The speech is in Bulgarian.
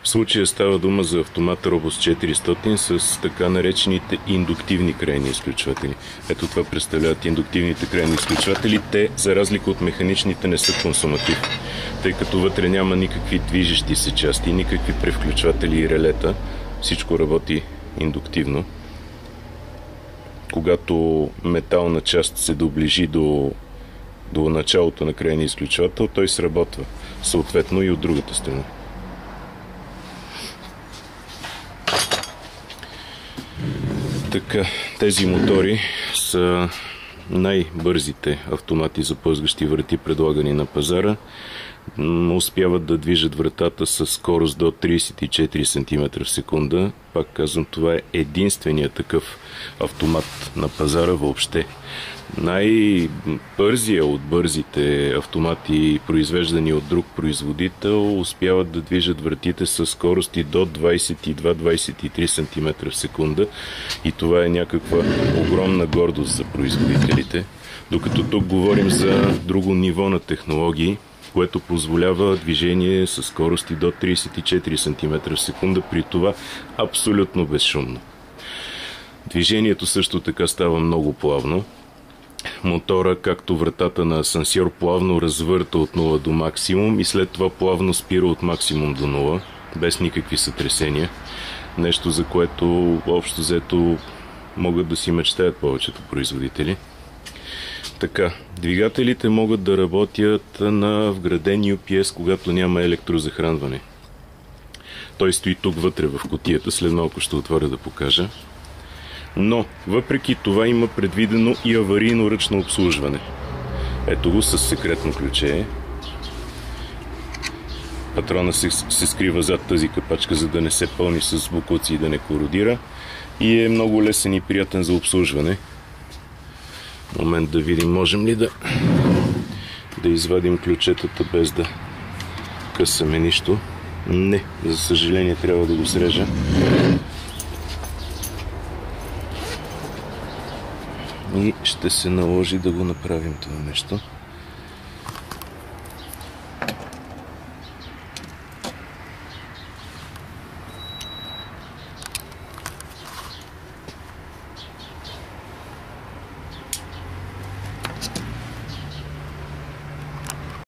В случая става дума за автомат Робос 400 с така наречените индуктивни крайни изключватели. Ето това представляват индуктивните крайни изключватели. Те, за разлика от механичните, не са консуматив, тъй като вътре няма никакви движещи се части, никакви превключватели и релета. Всичко работи индуктивно. Когато метална част се доближи до началото на крайния изключвател, той сработва. Съответно и от другата страна. Така, тези мотори са най-бързите автомати за плъзгащи врати, предлагани на пазара. Успяват да движат вратата със скорост до 34 см в секунда. Пак казвам, това е единственият такъв автомат на пазара въобще. Най-бързия от бързите автомати, произвеждани от друг производител, успяват да движат вратите със скорости до 22-23 см в секунда. И това е някаква огромна гордост за производителите. Докато тук говорим за друго ниво на технологии, което позволява движение със скорости до 34 см в секунда, при това абсолютно безшумно. Движението също така става много плавно. Мотора, както вратата на асансьор, плавно развърта от 0 до максимум и след това плавно спира от максимум до 0, без никакви сътресения. Нещо, за което общо взето могат да си мечтаят повечето производители. Така, двигателите могат да работят на вграден UPS, когато няма електрозахранване. Той стои тук вътре в кутията, след малко ще отворя да покажа. Но, въпреки това има предвидено и аварийно ръчно обслужване. Ето го с секретно ключе. Патрона се скрива зад тази капачка, за да не се пълни с боклуци и да не кородира. И е много лесен и приятен за обслужване. Момент да видим, можем ли да извадим ключетата без да късаме нищо. Не, за съжаление трябва да го срежа. И ще се наложи да го направим това нещо.